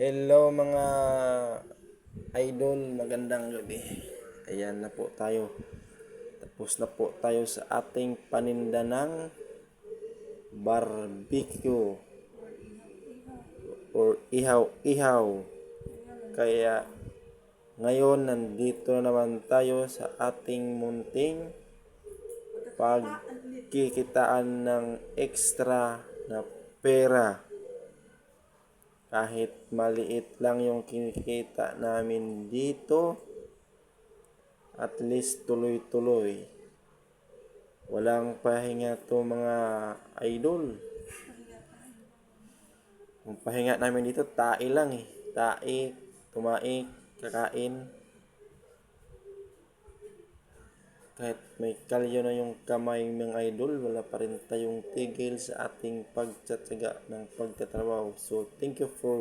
Hello mga idol, magandang gabi. Ayan na po tayo. Tapos na po tayo sa ating paninda ng barbecue or ihaw-ihaw. Kaya ngayon nandito naman tayo sa ating munting pagkikitaan ng extra na pera. Kahit maliit lang yung kinikita namin dito, at least tuloy-tuloy. Walang pahinga to mga idol. Ang pahinga namin dito, tae lang eh. Tae, tumae, kakain. Kahit may kalyo na yung kamay ng idol, wala pa rin tayong tigil sa ating pagtsatsaga ng pagtatrabaho. So, thank you for